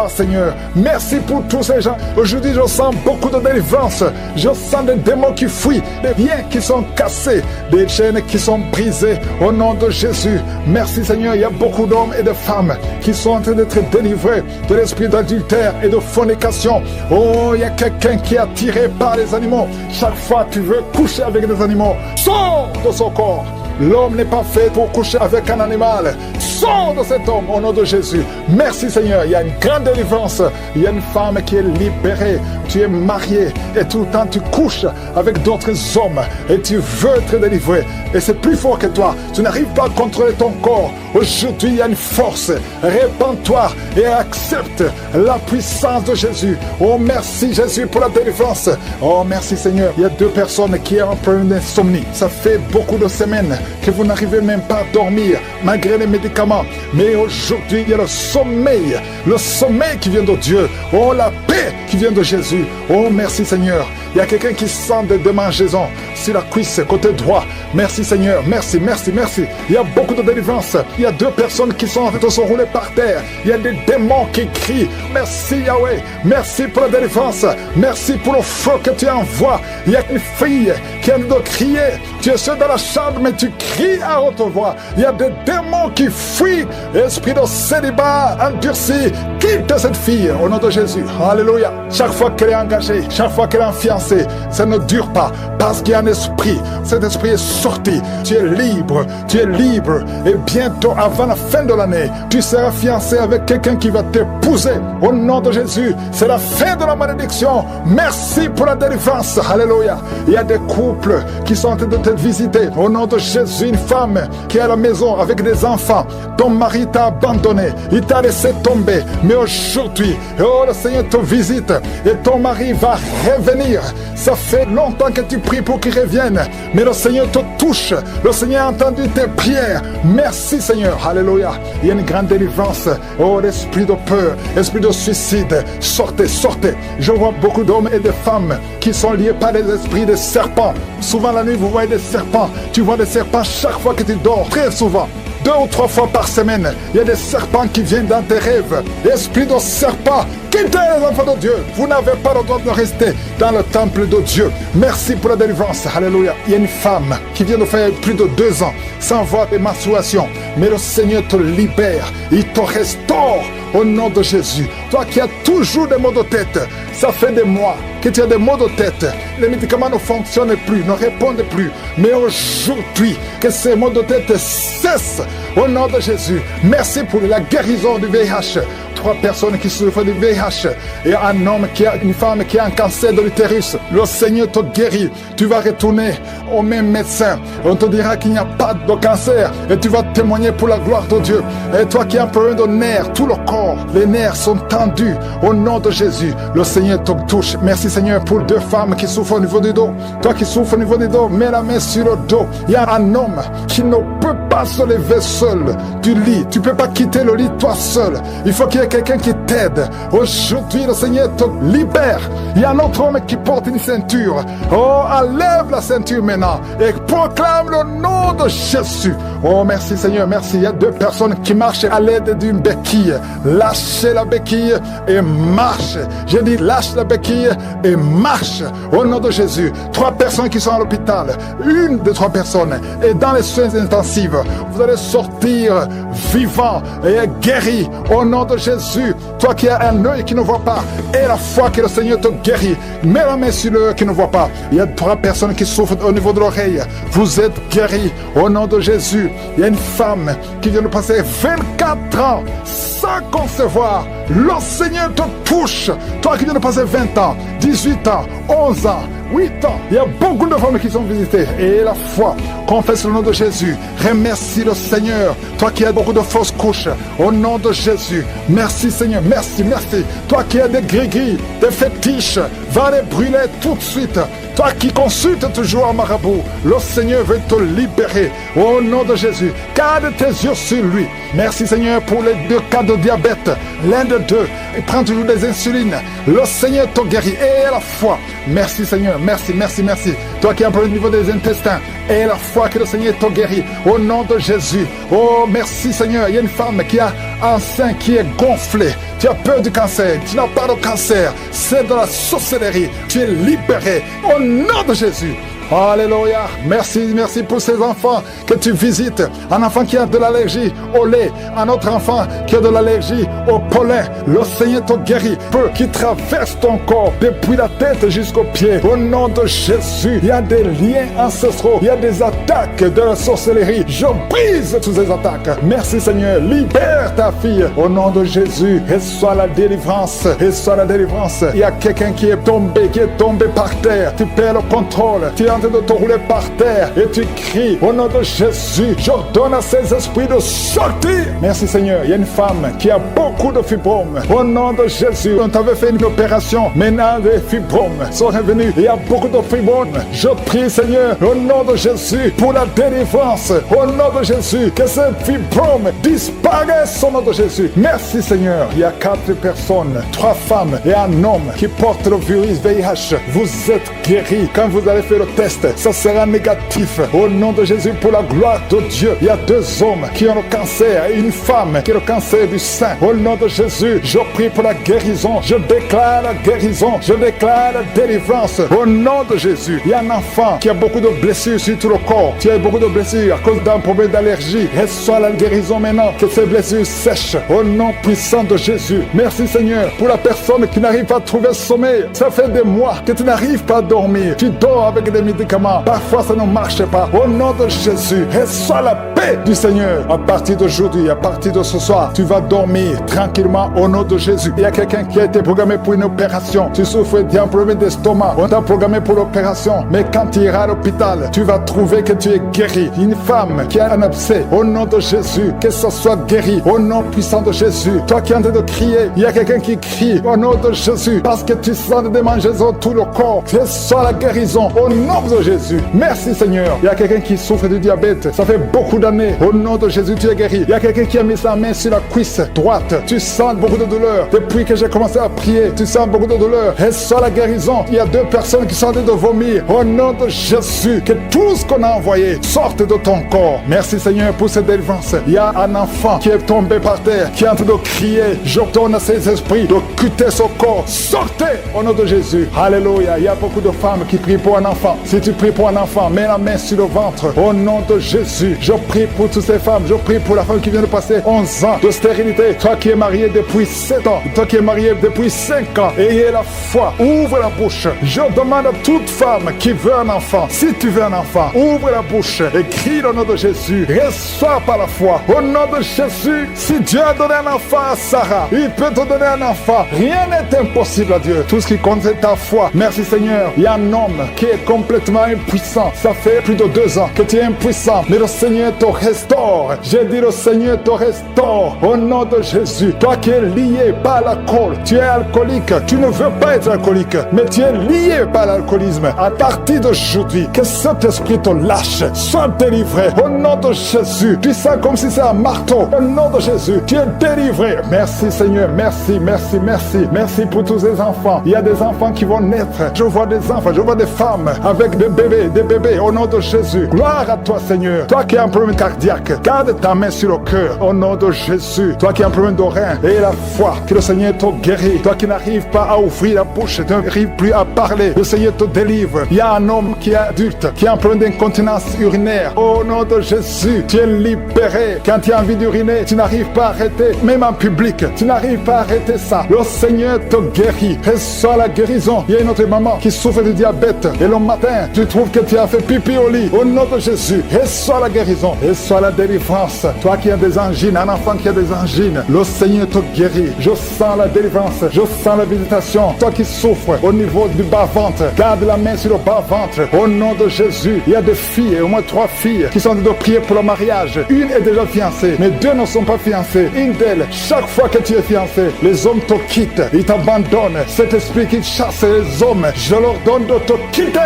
Seigneur, merci pour tous ces gens. Aujourd'hui, je sens beaucoup de délivrance. Je sens des démons qui fuient, des liens qui sont cassés, des chaînes qui sont brisées. Au nom de Jésus, merci Seigneur. Il y a beaucoup d'hommes et de femmes qui sont en train d'être délivrés de l'esprit d'adultère et de fornication. Oh, il y a quelqu'un qui est attiré par les animaux. Chaque fois tu veux coucher avec des animaux, sors de son corps. L'homme n'est pas fait pour coucher avec un animal. Sors de cet homme au nom de Jésus. Merci Seigneur. Il y a une grande délivrance. Il y a une femme qui est libérée. Tu es marié et tout le temps tu couches avec d'autres hommes et tu veux être délivré. Et c'est plus fort que toi. Tu n'arrives pas à contrôler ton corps. Aujourd'hui, il y a une force. Répands-toi et accepte la puissance de Jésus. Oh, merci Jésus pour la délivrance. Oh, merci Seigneur. Il y a 2 personnes qui ont un problème d'insomnie. Ça fait beaucoup de semaines que vous n'arrivez même pas à dormir malgré les médicaments. Mais aujourd'hui, il y a le sommeil qui vient de Dieu. Oh, la paix qui vient de Jésus. Oh, merci Seigneur. Il y a quelqu'un qui sent des démangeaisons sur la cuisse, côté droit. Merci Seigneur. Merci, merci, merci. Il y a beaucoup de délivrance. Il y a 2 personnes qui sont en train de se rouler par terre. Il y a des démons qui crient. Merci Yahweh. Merci pour la délivrance. Merci pour le feu que tu envoies. Il y a une fille qui a envie de crier. Tu es seul dans la chambre, mais tu cries à haute voix. Il y a des démons qui fuient. Esprit de célibat endurci, quitte cette fille au nom de Jésus. Alléluia. Chaque fois qu'elle est engagée, chaque fois qu'elle est fiancée, ça ne dure pas parce qu'il y a un esprit. Cet esprit est sorti. Tu es libre. Tu es libre. Et bientôt, avant la fin de l'année, tu seras fiancé avec quelqu'un qui va t'épouser. Au nom de Jésus, c'est la fin de la malédiction. Merci pour la délivrance. Alléluia. Il y a des couples qui sont en train de te visiter. Au nom de Jésus, une femme qui est à la maison avec des enfants. Ton mari t'a abandonné. Il t'a laissé tomber. Mais aujourd'hui, oh, le Seigneur te visite et ton mari va revenir. Ça fait longtemps que tu pries pour qu'il revienne. Mais le Seigneur te touche. Le Seigneur a entendu tes prières. Merci Seigneur. Alléluia. Il y a une grande délivrance. Oh, l'esprit de peur, esprit de suicide. Sortez, sortez. Je vois beaucoup d'hommes et de femmes qui sont liés par des esprits de serpents. Souvent la nuit, vous voyez des serpents. Tu vois des serpents chaque fois que tu dors. Très souvent. 2 ou 3 fois par semaine, il y a des serpents qui viennent dans tes rêves. Esprit de serpent, quittez les enfants de Dieu. Vous n'avez pas le droit de rester dans le temple de Dieu. Merci pour la délivrance. Alléluia. Il y a une femme qui vient de faire plus de 2 ans sans voir des menstruations. Mais le Seigneur te libère. Il te restaure au nom de Jésus. Toi qui as toujours des maux de tête, ça fait des mois que tu as des maux de tête. Les médicaments ne fonctionnent plus, ne répondent plus. Mais aujourd'hui, que ces maux de tête cessent au nom de Jésus. Merci pour la guérison du VIH. 3 personnes qui souffrent du VIH et un homme une femme qui a un cancer de l'utérus. Le Seigneur te guérit. Tu vas retourner au même médecin. On te dira qu'il n'y a pas de cancer et tu vas témoigner pour la gloire de Dieu. Et toi qui as un problème de nerfs, tout le corps, les nerfs sont tendus au nom de Jésus. Le Seigneur te touche. Merci Seigneur pour 2 femmes qui souffrent au niveau du dos. Toi qui souffres au niveau du dos, mets la main sur le dos. Il y a un homme qui ne peut pas se lever seul du lit. Tu ne peux pas quitter le lit toi seul. Il faut qu'il y ait quelqu'un qui t'aide. Aujourd'hui, le Seigneur te libère. Il y a un autre homme qui porte une ceinture. Oh, enlève la ceinture maintenant et proclame le nom de Jésus. Oh, merci Seigneur, merci. Il y a 2 personnes qui marchent à l'aide d'une béquille. Lâchez la béquille et marche. J'ai dit lâche la béquille et marche au nom de Jésus. 3 personnes qui sont à l'hôpital. Une de 3 personnes est dans les soins intensifs. Vous allez sortir vivant et guéri au nom de Jésus. Toi qui as un œil qui ne voit pas et la foi que le Seigneur te guérit, mets la main sur l'œil qui ne voit pas. Il y a 3 personnes qui souffrent au niveau de l'oreille. Vous êtes guéris au nom de Jésus. Il y a une femme qui vient de passer 24 ans sans concevoir. Le Seigneur te touche. Toi qui viens de passer 20 ans, 18 ans, 11 ans, 8 ans. Il y a beaucoup de femmes qui sont visitées. Et la foi, confesse le nom de Jésus. Remercie le Seigneur. Toi qui as beaucoup de fausses couches, au nom de Jésus. Merci Seigneur, merci, merci. Toi qui as des gris-gris, des fétiches, va les brûler tout de suite. Toi qui consultes toujours un marabout, le Seigneur veut te libérer. Au nom de Jésus, garde tes yeux sur lui. Merci Seigneur pour les 2 cas de diabète. L'un de 2, il prend toujours des insulines. Le Seigneur te guérit. Et la foi. Merci Seigneur, merci, merci, merci. Toi qui as un problème au niveau des intestins. Et la foi. foi que le Seigneur te guérit. Au nom de Jésus. Oh, merci Seigneur. Il y a une femme qui a un sein qui est gonflé. Tu as peur du cancer. Tu n'as pas de cancer. C'est de la sorcellerie. Tu es libéré. Au nom de Jésus. Alléluia. Merci pour ces enfants que tu visites. Un enfant qui a de l'allergie au lait. Un autre enfant qui a de l'allergie au pollen. Le Seigneur te guérit. Peu qui traverse ton corps depuis la tête jusqu'aux pieds. Au nom de Jésus, il y a des liens ancestraux. Il y a des attaques de la sorcellerie. Je brise toutes ces attaques. Merci Seigneur. Libère ta fille. Au nom de Jésus, reçois la délivrance. Reçois la délivrance. Il y a quelqu'un qui est tombé par terre. Tu perds le contrôle. Tu es en train de te rouler par terre et tu cries au nom de Jésus. J'ordonne à ces esprits de sortir. Merci Seigneur. Il y a une femme qui a beaucoup de fibromes. Au nom de Jésus, on t'avait fait une opération. Maintenant les fibromes sont revenus. Il y a beaucoup de fibromes. Je prie Seigneur au nom de Jésus pour la délivrance. Au nom de Jésus, que ces fibromes disparaissent au nom de Jésus. Merci Seigneur. Il y a 4 personnes, 3 femmes et un homme qui portent le virus VIH. Vous êtes guéris. Quand vous allez faire le test, ça sera négatif. Au nom de Jésus, pour la gloire de Dieu. Il y a 2 hommes qui ont le cancer et une femme qui a le cancer du sein. Au nom de Jésus, je prie pour la guérison. Je déclare la guérison. Je déclare la délivrance. Au nom de Jésus, il y a un enfant qui a beaucoup de blessures sur tout le corps. Tu as beaucoup de blessures à cause d'un problème d'allergie. Reçois la guérison maintenant. Que ces blessures sèchent. Au nom puissant de Jésus. Merci Seigneur pour la personne qui n'arrive pas à trouver le sommeil. Ça fait des mois que tu n'arrives pas à dormir. Tu dors avec des médicaments. Parfois ça ne marche pas. Au nom de Jésus, reçois la paix du Seigneur. À partir d'aujourd'hui, à partir de ce soir, tu vas dormir tranquillement au nom de Jésus. Il y a quelqu'un qui a été programmé pour une opération. Tu souffres d'un problème d'estomac. On t'a programmé pour l'opération. Mais quand tu iras à l'hôpital, tu vas trouver que tu es guéri. Une femme qui a un abcès, au nom de Jésus, que ce soit guéri. Au nom puissant de Jésus. Toi qui es en train de crier, il y a quelqu'un qui crie au nom de Jésus. Parce que tu sens des démangeaisons tout le corps. Reçois la guérison au nom de Jésus. Merci Seigneur. Il y a quelqu'un qui souffre du diabète. Ça fait beaucoup d'années. Au nom de Jésus, tu es guéri. Il y a quelqu'un qui a mis sa main sur la cuisse droite. Tu sens beaucoup de douleur. Depuis que j'ai commencé à prier, tu sens beaucoup de douleur. Reçois la guérison. Il y a 2 personnes qui sont en train de vomir. Au nom de Jésus, que tout ce qu'on a envoyé sorte de ton corps. Merci Seigneur pour cette délivrance. Il y a un enfant qui est tombé par terre, qui est en train de crier. J'ordonne à ces esprits de quitter son corps. Sortez au nom de Jésus. Alléluia. Il y a beaucoup de femmes qui prient pour un enfant. Si tu pries pour un enfant, mets la main sur le ventre. Au nom de Jésus, je prie pour toutes ces femmes. Je prie pour la femme qui vient de passer 11 ans de stérilité. Toi qui es marié depuis 7 ans. Toi qui es marié depuis 5 ans. Ayez la foi. Ouvre la bouche. Je demande à toute femme qui veut un enfant. Si tu veux un enfant, ouvre la bouche et crie le nom de Jésus. Reçois par la foi. Au nom de Jésus, si Dieu a donné un enfant à Sarah, il peut te donner un enfant. Rien n'est impossible à Dieu. Tout ce qui compte, c'est ta foi. Merci Seigneur. Il y a un homme qui est complètement impuissant. Ça fait plus de 2 ans que tu es impuissant. Mais le Seigneur te restaure. J'ai dit le Seigneur te restaure. Au nom de Jésus. Toi qui es lié par l'alcool. Tu es alcoolique. Tu ne veux pas être alcoolique. Mais tu es lié par l'alcoolisme. À partir d'aujourd'hui, que cet esprit te lâche. Sois délivré. Au nom de Jésus. Tu sens comme si c'est un marteau. Au nom de Jésus. Tu es délivré. Merci Seigneur. Merci, merci, merci. Merci pour tous ces enfants. Il y a des enfants qui vont naître. Je vois des enfants. Je vois des femmes avec des bébés. Au nom de Jésus. Gloire à toi Seigneur. Toi qui as un problème cardiaque, garde ta main sur le cœur. Au nom de Jésus. Toi qui as un problème de rein, et la foi que le Seigneur te guérit. Toi qui n'arrives pas à ouvrir la bouche, tu n'arrives plus à parler. Le Seigneur te délivre. Il y a un homme qui est adulte, qui a un problème d'incontinence urinaire. Au nom de Jésus, tu es libéré. Quand tu as envie d'uriner, tu n'arrives pas à arrêter. Même en public, tu n'arrives pas à arrêter ça. Le Seigneur te guérit. Reçois la guérison. Il y a une autre maman qui souffre de diabète. Et le matin, tu trouves que tu as fait pipi au lit. Au nom de Jésus, reçois la guérison. Reçois la délivrance. Toi qui as des angines, un enfant qui a des angines, le Seigneur te guérit. Je sens la délivrance. Je sens la visitation. Toi qui souffres au niveau du bas-ventre, garde la main sur le bas-ventre. Au nom de Jésus, il y a des filles, au moins 3 filles, qui sont en train de prier pour le mariage. Une est déjà fiancée, mais 2 ne sont pas fiancées. Une d'elles, chaque fois que tu es fiancé, les hommes te quittent. Ils t'abandonnent. Cet esprit qui chasse les hommes, je leur donne de te quitter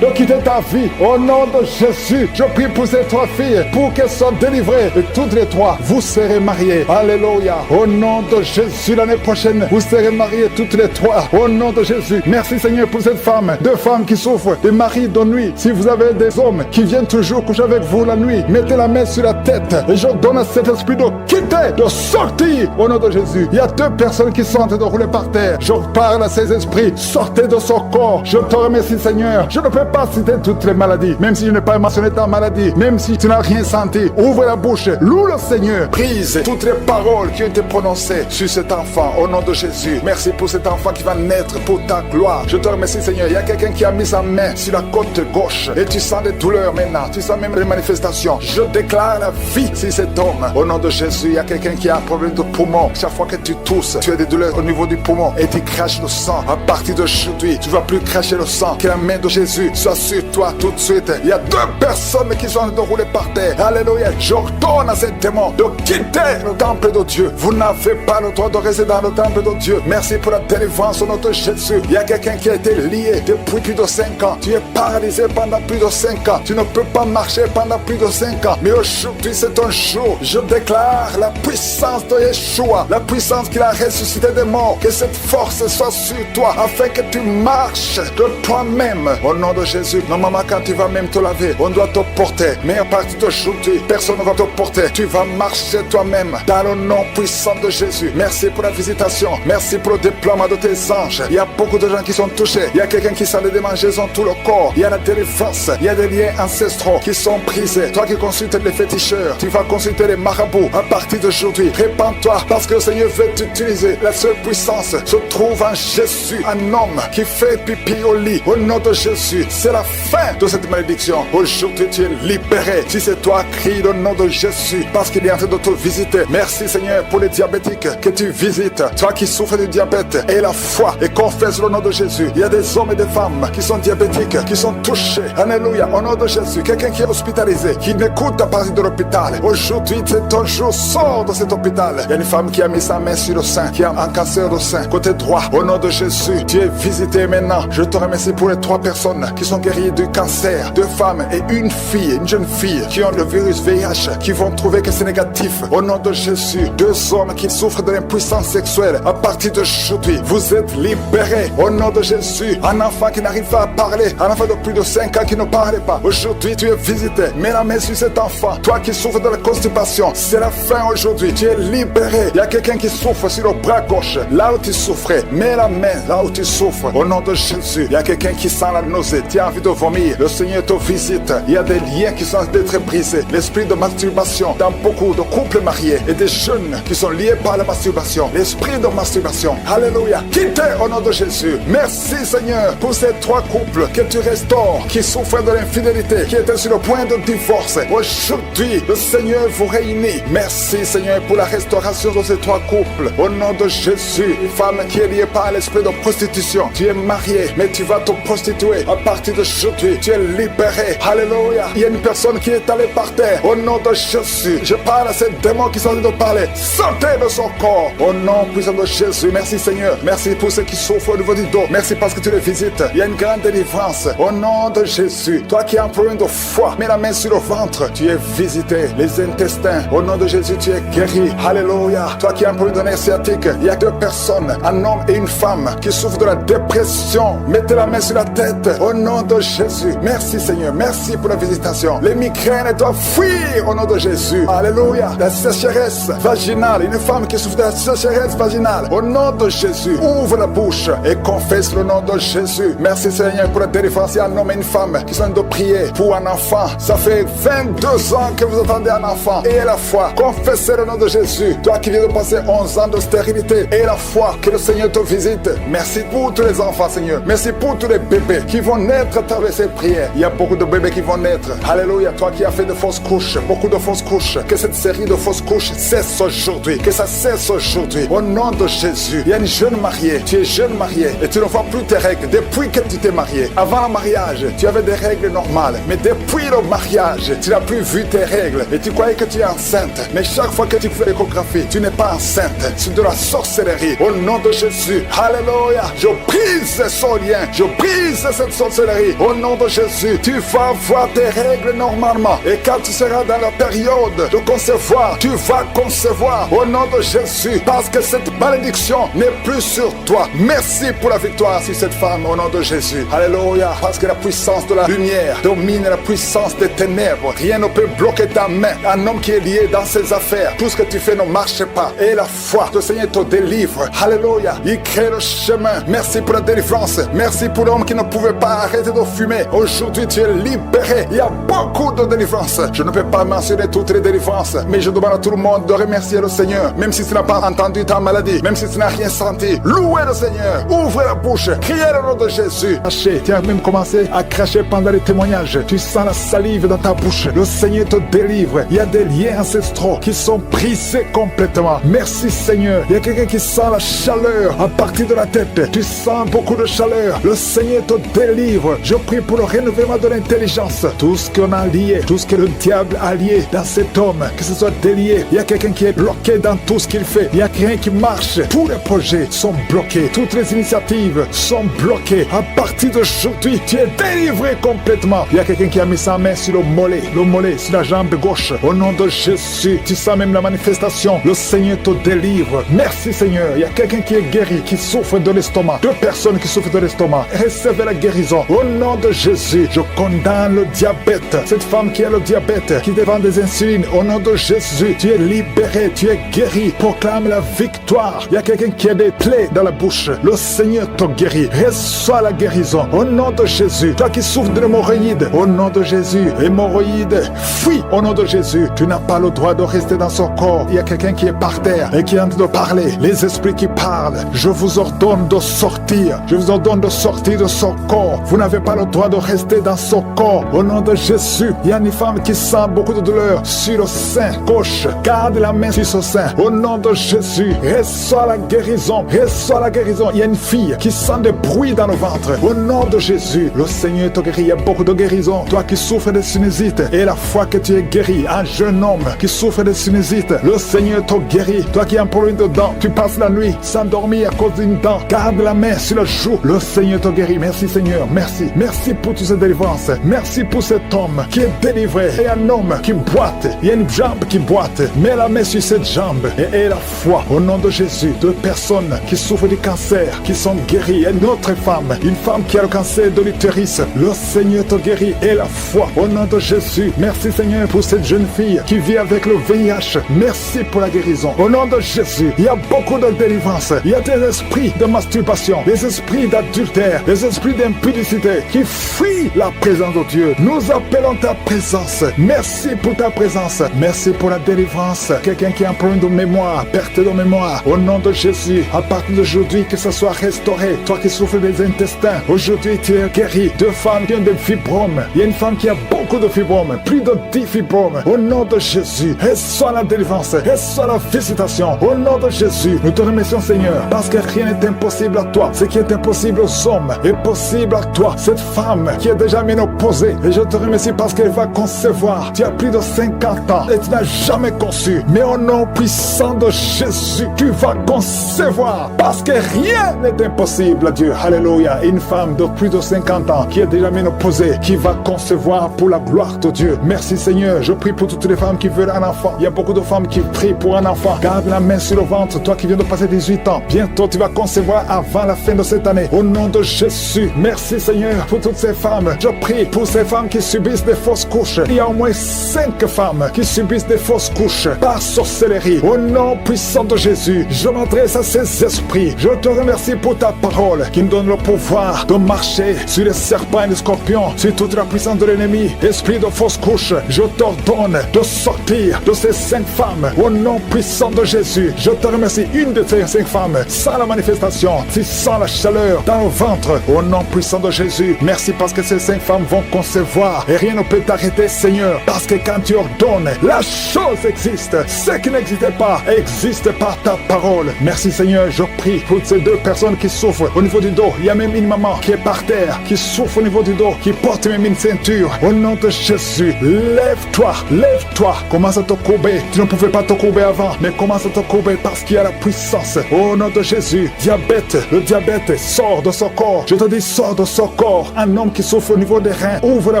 quitter ta vie. Au nom de Jésus, je prie pour ces trois filles, pour qu'elles soient délivrées. Et toutes les trois, vous serez mariées. Alléluia. Au nom de Jésus, l'année prochaine, vous serez mariées toutes les trois. Au nom de Jésus. Merci Seigneur pour cette femme. Deux femmes qui souffrent des maris de nuit. Si vous avez des hommes qui viennent toujours coucher avec vous la nuit, mettez la main sur la tête. Et je donne à cet esprit de quitter, de sortir. Au nom de Jésus. Il y a deux personnes qui sont en train de rouler par terre. Je parle à ces esprits. Sortez de son corps. Je te remercie Seigneur. Je ne peux pas citer toutes les maladies. Même si je n'ai pas mentionné ta maladie. Même si tu n'as rien senti. Ouvre la bouche. Loue le Seigneur. Brise toutes les paroles qui ont été prononcées sur cet enfant. Au nom de Jésus. Merci pour cet enfant qui va naître pour ta gloire. Je te remercie Seigneur. Il y a quelqu'un qui a mis sa main sur la côte gauche. Et tu sens des douleurs maintenant. Tu sens même les manifestations. Je déclare la vie sur cet homme. Au nom de Jésus. Il y a quelqu'un qui a un problème de poumon. Chaque fois que tu tousses, tu as des douleurs au niveau du poumon. Et tu craches le sang. À partir d'aujourd'hui, tu ne vas plus cracher le sang. Que la main de Jésus soit sur toi tout de suite. Il y a deux personnes qui sont en train de rouler par terre. Alléluia. J'ordonne à ces démons de quitter le temple de Dieu. Vous n'avez pas le droit de rester dans le temple de Dieu. Merci pour la délivrance au nom de Jésus. Il y a quelqu'un qui a été lié depuis plus de 5 ans. Tu es paralysé pendant plus de 5 ans. Tu ne peux pas marcher pendant plus de 5 ans. Mais aujourd'hui, c'est un jour. Je déclare la puissance de Yeshua, la puissance qu'il a ressuscité des morts. Que cette force soit sur toi afin que tu marches de toi-même. Au nom de Jésus. Normalement, quand tu vas même te laver, on doit te porter. Mais à partir d'aujourd'hui, personne ne va te porter. Tu vas marcher toi-même dans le nom puissant de Jésus. Merci pour la visitation. Merci pour le déploiement de tes anges. Il y a beaucoup de gens qui sont touchés. Il y a quelqu'un qui sent des démangeaisons tout le corps. Il y a la délivrance. Il y a des liens ancestraux qui sont brisés. Toi qui consultes les féticheurs, tu vas consulter les marabouts. À partir d'aujourd'hui, répands-toi parce que le Seigneur veut t'utiliser. La seule puissance se trouve en Jésus. Un homme qui fait pipi au lit. Au nom de Jésus, c'est la fin de cette malédiction. Aujourd'hui, tu es libéré. Si c'est toi, crie le nom de Jésus parce qu'il est en train de te visiter. Merci Seigneur pour les diabétiques que tu visites. Toi qui souffres du diabète, aie la foi et confesse le nom de Jésus. Il y a des hommes et des femmes qui sont diabétiques, qui sont touchés. Alléluia, au nom de Jésus. Quelqu'un qui est hospitalisé, qui m'écoute à partir de l'hôpital. Aujourd'hui, c'est ton jour. Sors de cet hôpital. Il y a une femme qui a mis sa main sur le sein, qui a un cancer au sein, côté droit. Au nom de Jésus, tu es visité maintenant. Je te remercie pour les 3 personnes qui sont guéries du cancer. 2 femmes et une fille, une jeune fille, qui ont le virus VIH, qui vont trouver que c'est négatif. Au nom de Jésus, 2 hommes qui souffrent de l'impuissance sexuelle. À partir d'aujourd'hui, vous êtes libérés. Au nom de Jésus, un enfant qui n'arrive pas à parler, un enfant de plus de 5 ans qui ne parlait pas. Aujourd'hui, tu es visité. Mets la main sur cet enfant. Toi qui souffres de la constipation, c'est la fin aujourd'hui. Tu es libéré. Il y a quelqu'un qui souffre sur le bras gauche. Là où tu souffrais, mets la main là où tu souffres. Au nom de Jésus, il y a quelqu'un qui sent la nausée. Tu as envie de vomir. Le Seigneur te visite. Il y a des liens qui sont d'être brisés. L'esprit de masturbation dans beaucoup de couples mariés et des jeunes qui sont liés par la masturbation. L'esprit de masturbation. Alléluia. Quittez au nom de Jésus. Merci Seigneur pour ces 3 couples que tu restaures, qui souffrent de l'infidélité, qui étaient sur le point de divorce. Aujourd'hui, le Seigneur vous réunit. Merci Seigneur pour la restauration de ces 3 couples. Au nom de Jésus, une femme qui est liée par l'esprit de prostitution. Tu es marié, mais tu vas te prostituer. À partir d'aujourd'hui, tu es libéré. Alléluia. Il y a une personne qui est allée par terre. Au nom de Jésus, je parle à ces démons qui sont en train de parler. Sortez de son corps. Au nom puissant de Jésus. Merci Seigneur. Merci pour ceux qui souffrent au niveau du dos. Merci parce que tu les visites. Il y a une grande délivrance. Au nom de Jésus. Toi qui as un problème de foie, mets la main sur le ventre. Tu es visité. Les intestins. Au nom de Jésus, tu es guéri. Alléluia. Toi qui as un problème de nerf sciatique, il y a 2 personnes, un homme et une femme, qui souffrent de la dépression. Mettez la main sur la tête. Au nom de Jésus. Merci Seigneur. Merci pour la visitation. Les migraines doivent fuir au nom de Jésus. Alléluia. La sécheresse vaginale. Une femme qui souffre de la sécheresse vaginale. Au nom de Jésus. Ouvre la bouche et confesse le nom de Jésus. Merci Seigneur pour la délivrance. Il y a un homme et une femme qui sont en train de prier pour un enfant. Ça fait 22 ans que vous attendez un enfant. Et la foi. Confessez le nom de Jésus. Toi qui viens de passer 11 ans de stérilité. Et la foi que le Seigneur te visite. Merci pour tous les enfants Seigneur. Merci pour tous les bébés qui vont naître à travers ces prières. Il y a beaucoup de bébés qui vont naître. Alléluia. Toi qui as fait de fausses couches. Beaucoup de fausses couches. Que cette série de fausses couches cesse aujourd'hui. Que ça cesse aujourd'hui. Au nom de Jésus. Il y a une jeune mariée. Tu es jeune mariée. Et tu ne vois plus tes règles. Depuis que tu t'es marié. Avant le mariage, tu avais des règles normales. Mais depuis le mariage, tu n'as plus vu tes règles. Et tu croyais que tu es enceinte. Mais chaque fois que tu fais l'échographie, tu n'es pas enceinte. C'est de la sorcellerie. Au nom de Jésus. Alléluia. Je brise ce lien. Je brise cette sorcellerie. Au nom de Jésus, tu vas avoir tes règles normalement. Et quand tu seras dans la période de concevoir, tu vas concevoir au nom de Jésus, parce que cette malédiction n'est plus sur toi. Merci pour la victoire sur cette femme au nom de Jésus. Alléluia, parce que la puissance de la lumière domine la puissance des ténèbres. Rien ne peut bloquer ta main. Un homme qui est lié dans ses affaires, tout ce que tu fais ne marche pas. Et la foi, le Seigneur te délivre. Alléluia, il crée le chemin. Merci pour la délivrance. Merci pour l'homme qui ne pouvait pas arrêter de fumer. Aujourd'hui, tu es libéré. Il y a beaucoup de délivrance. Je ne peux pas mentionner toutes les délivrances, mais je demande à tout le monde de remercier le Seigneur, même si tu n'as pas entendu ta maladie, même si tu n'as rien senti. Louez le Seigneur. Ouvrez la bouche. Criez le nom de Jésus. Tu as même commencé à cracher pendant les témoignages. Tu sens la salive dans ta bouche. Le Seigneur te délivre. Il y a des liens ancestraux qui sont brisés complètement. Merci Seigneur. Il y a quelqu'un qui sent la chaleur à partir de la tête. Tu sens beaucoup de chaleur. Le Seigneur te délivre. Je prie pour le renouvellement de l'intelligence. Tout ce qu'on a lié, tout ce que le diable a lié dans cet homme, que ce soit délié. Il y a quelqu'un qui est bloqué dans tout ce qu'il fait. Il y a rien qui marche. Tous les projets sont bloqués. Toutes les initiatives sont bloquées. À partir d'aujourd'hui, tu es délivré complètement. Il y a quelqu'un qui a mis sa main sur le mollet sur la jambe gauche. Au nom de Jésus, tu sens même la manifestation. Le Seigneur te délivre. Merci Seigneur. Il y a quelqu'un qui est guéri, qui souffre de l'estomac. 2 personnes qui souffrent de l'estomac. Recevez la guérison. Au nom de Jésus, je condamne le diabète. Cette femme qui a le diabète, qui devant des insulines. Au nom de Jésus, tu es libéré, tu es guéri. Proclame la victoire. Il y a quelqu'un qui a des plaies dans la bouche. Le Seigneur te guérit. Reçois la guérison. Au nom de Jésus. Toi qui souffres de l'hémorroïde, au nom de Jésus. Hémorroïde, fuis au nom de Jésus. Tu n'as pas le droit de rester dans son corps. Il y a quelqu'un qui est par terre et qui est en train de parler. Les esprits qui parlent. Je vous ordonne de sortir. Je vous ordonne de sortir de son corps. Vous n'avez pas le droit de rester dans son corps. Au nom de Jésus. Il y a une femme qui sent beaucoup de douleur sur le sein gauche. Garde la main sur son sein. Au nom de Jésus. Reçois la guérison. Reçois la guérison. Il y a une fille qui sent des bruits dans le ventre. Au nom de Jésus. Le Seigneur te guérit. Il y a beaucoup de guérison. Toi qui souffres de sinusite, et la fois que tu es guéri, un jeune homme qui souffre de sinusite, le Seigneur te guérit. Toi qui as un problème de dents, tu passes la nuit sans dormir à cause d'une dent, garde la main sur le joue, le Seigneur te guérit. Merci Seigneur, merci. Merci pour toutes ces délivrances. Merci pour cet homme qui est délivré. Et un homme qui boite. Il y a une jambe qui boite. Mets la main sur cette jambe et aie la foi. Au nom de Jésus, 2 personnes qui souffrent du cancer, qui sont guéries. Et une autre femme, une femme qui a le cancer de l'utérus, le Seigneur te guérit. Et la foi. Au nom de Jésus. Merci Seigneur pour cette jeune fille qui vit avec le VIH. Merci pour la guérison. Au nom de Jésus, il y a beaucoup de délivrance. Il y a des esprits de masturbation, des esprits d'adultère, des esprits d'impudicité qui fuient la présence de Dieu. Nous appelons ta présence. Merci pour ta présence. Merci pour la délivrance. Quelqu'un qui a un problème de mémoire, perte de mémoire. Au nom de Jésus, à partir d'aujourd'hui, que ça soit restauré. Toi qui souffres des intestins, aujourd'hui tu es guéri. 2 femmes qui ont des fibromes. Il y a une femme qui a beaucoup de fibromes, plus de 10 fibromes. Au nom de Jésus, reçois la délivrance, reçois la visitation. Au nom de Jésus, nous te remercions Seigneur, parce que rien n'est impossible à toi. Ce qui est impossible aux hommes est possible à toi. Cette femme qui est déjà ménopausée, et je te remercie parce qu'elle va concevoir. Tu as plus de 50 ans et tu n'as jamais conçu. Mais au nom puissant de Jésus, tu vas concevoir, parce que rien n'est impossible à Dieu. Alléluia. Une femme de plus de 50 ans qui est déjà ménopausée, qui va concevoir pour la gloire de Dieu. Merci Seigneur. Je prie pour toutes les femmes qui veulent un enfant. Il y a beaucoup de femmes qui prient pour un enfant. Garde la main sur le ventre. Toi qui viens de passer 18 ans, bientôt tu vas concevoir avant la fin de cette année. Au nom de Jésus. Merci Seigneur pour toutes ces femmes. Je prie pour ces femmes qui subissent des fausses couches. Il y a au moins 5 femmes qui subissent des fausses couches par sorcellerie. Au nom puissant de Jésus, je m'adresse à ces esprits. Je te remercie pour ta parole qui nous donne le pouvoir de marcher sur les serpents et les scorpions, sur toute la puissance de l'ennemi. Esprit de fausse couche, je t'ordonne de sortir de ces 5 femmes au nom puissant de Jésus. Je te remercie. Une de ces 5 femmes sans la manifestation, tu sens la chaleur dans le ventre au nom puissant de Jésus. Merci parce que ces 5 femmes vont concevoir et rien ne peut t'arrêter Seigneur, parce que quand tu ordonnes, la chose existe. Ce qui n'existait pas existe par ta parole. Merci Seigneur. Je prie pour ces 2 personnes qui souffrent au niveau du dos. Il y a même une maman qui est par terre, qui souffre au niveau du dos, qui porte même une ceinture. Au nom de Jésus, lève-toi, lève-toi. Commence à te courber. Tu ne pouvais pas te courber avant, mais commence à te courber parce qu'il y a la puissance. Au nom de Jésus, diabète, le diabète sort de son corps. Je te dis, sors de son corps. Un homme qui souffre au niveau des reins, ouvre la